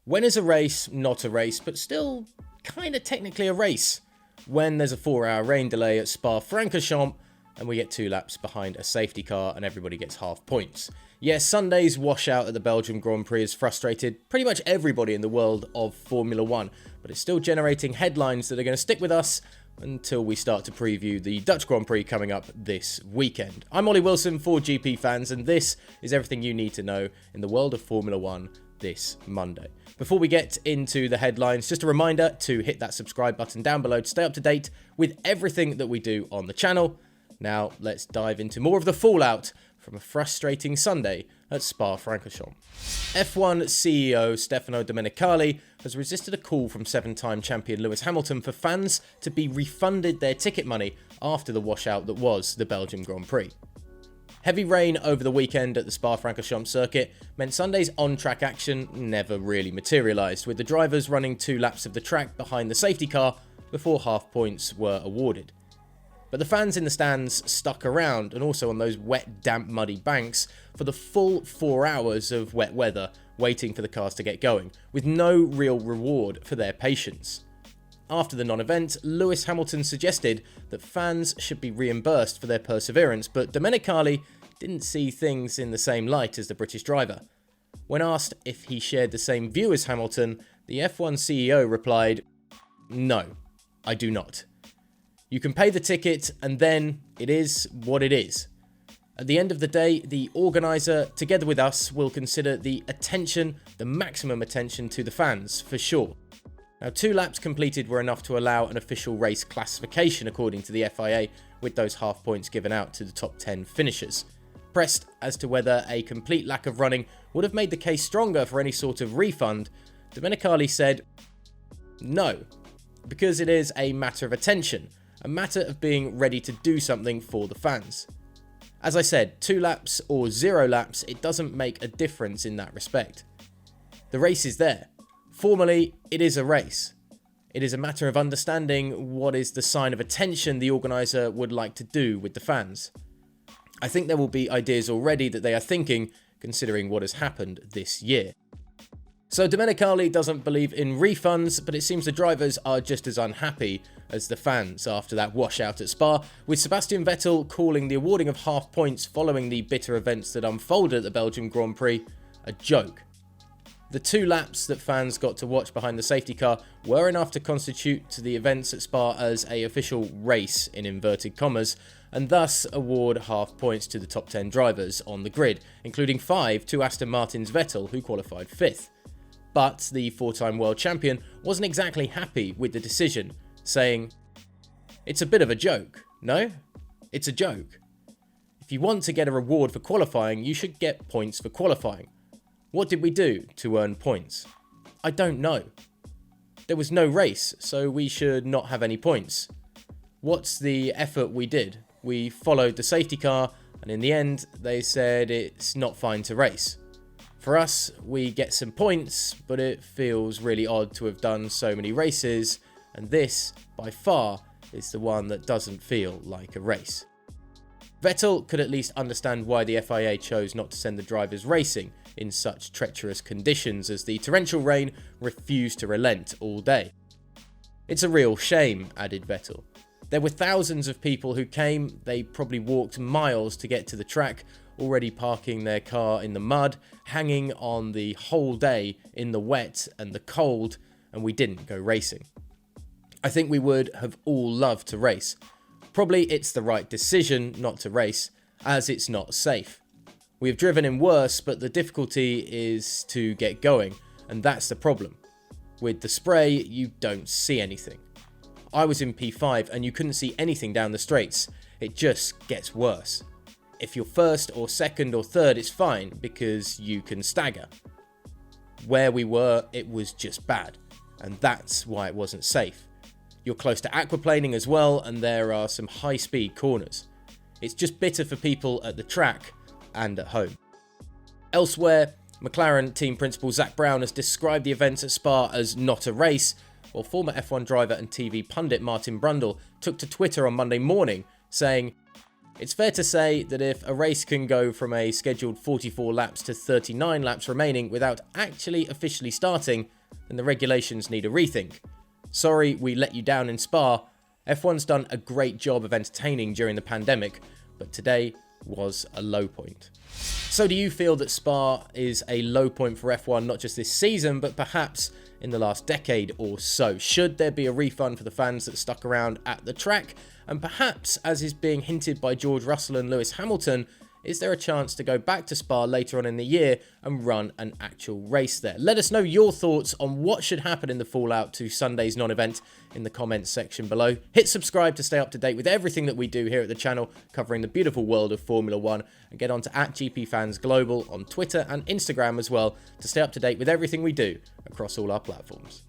When is a race not a race, but still kinda technically a race? When there's a 4-hour rain delay at Spa-Francorchamps and we get 2 laps behind a safety car and everybody gets half points. Yes, Sunday's washout at the Belgian Grand Prix has frustrated pretty much everybody in the world of Formula 1, but it's still generating headlines that are going to stick with us until we start to preview the Dutch Grand Prix coming up this weekend. I'm Ollie Wilson for GPFans, and this is everything you need to know in the world of Formula 1 this Monday. Before we get into the headlines, just a reminder to hit that subscribe button down below to stay up to date with everything that we do on the channel. Now, let's dive into more of the fallout from a frustrating Sunday at Spa-Francorchamps. F1 CEO Stefano Domenicali has resisted a call from 7-time champion Lewis Hamilton for fans to be refunded their ticket money after the washout that was the Belgian Grand Prix. Heavy rain over the weekend at the Spa-Francorchamps circuit meant Sunday's on-track action never really materialised, with the drivers running 2 laps of the track behind the safety car before half points were awarded. But the fans in the stands stuck around, and also on those wet, damp, muddy banks, for the full 4 hours of wet weather, waiting for the cars to get going, with no real reward for their patience. After the non-event, Lewis Hamilton suggested that fans should be reimbursed for their perseverance, but Domenicali didn't see things in the same light as the British driver. When asked if he shared the same view as Hamilton, the F1 CEO replied, "No, I do not. You can pay the ticket, and then it is what it is. At the end of the day, the organiser, together with us, will consider the maximum attention to the fans, for sure." Now, 2 laps completed were enough to allow an official race classification according to the FIA, with those half points given out to the top 10 finishers. Pressed as to whether a complete lack of running would have made the case stronger for any sort of refund, Domenicali said, "No, because it is a matter of attention. A matter of being ready to do something for the fans. As I said, 2 laps or 0 laps, it doesn't make a difference in that respect. The race is there. Formally, it is a race. It is a matter of understanding what is the sign of attention the organiser would like to do with the fans. I think there will be ideas already that they are thinking, considering what has happened this year." So Domenicali doesn't believe in refunds, but it seems the drivers are just as unhappy as the fans after that washout at Spa, with Sebastian Vettel calling the awarding of half points following the bitter events that unfolded at the Belgian Grand Prix a joke. The 2 laps that fans got to watch behind the safety car were enough to constitute to the events at Spa as a official race in inverted commas, and thus award half points to the top 10 drivers on the grid, including 5 to Aston Martin's Vettel, who qualified 5th. But the 4-time world champion wasn't exactly happy with the decision, saying, "It's a bit of a joke, no? It's a joke. If you want to get a reward for qualifying, you should get points for qualifying. What did we do to earn points? I don't know. There was no race, so we should not have any points. What's the effort we did? We followed the safety car, and in the end, they said it's not fine to race. For us, we get some points, but it feels really odd to have done so many races, and this, by far, is the one that doesn't feel like a race." Vettel could at least understand why the FIA chose not to send the drivers racing in such treacherous conditions, as the torrential rain refused to relent all day. "It's a real shame," added Vettel. "There were thousands of people who came. They probably walked miles to get to the track, already parking their car in the mud, hanging on the whole day in the wet and the cold, and we didn't go racing. I think we would have all loved to race. Probably it's the right decision not to race, as it's not safe. We have driven in worse, but the difficulty is to get going, and that's the problem. With the spray, you don't see anything. I was in P5 and you couldn't see anything down the straights. It just gets worse. If you're first or second or third, it's fine because you can stagger. Where we were, it was just bad, and that's why it wasn't safe. You're close to aquaplaning as well, and there are some high-speed corners. It's just bitter for people at the track and at home." Elsewhere, McLaren team principal Zak Brown has described the events at Spa as not a race, while former F1 driver and TV pundit Martin Brundle took to Twitter on Monday morning saying, It's fair to say that if a race can go from a scheduled 44 laps to 39 laps remaining without actually officially starting, then the regulations need a rethink. Sorry we let you down in Spa. F1's done a great job of entertaining during the pandemic, but today was a low point. So do you feel that Spa is a low point for F1, not just this season, but perhaps in the last decade or so? Should there be a refund for the fans that stuck around at the track? And perhaps, as is being hinted by George Russell and Lewis Hamilton, is there a chance to go back to Spa later on in the year and run an actual race there? Let us know your thoughts on what should happen in the fallout to Sunday's non-event in the comments section below. Hit subscribe to stay up to date with everything that we do here at the channel, covering the beautiful world of Formula 1, and get on to @GPFans Global on Twitter and Instagram as well to stay up to date with everything we do across all our platforms.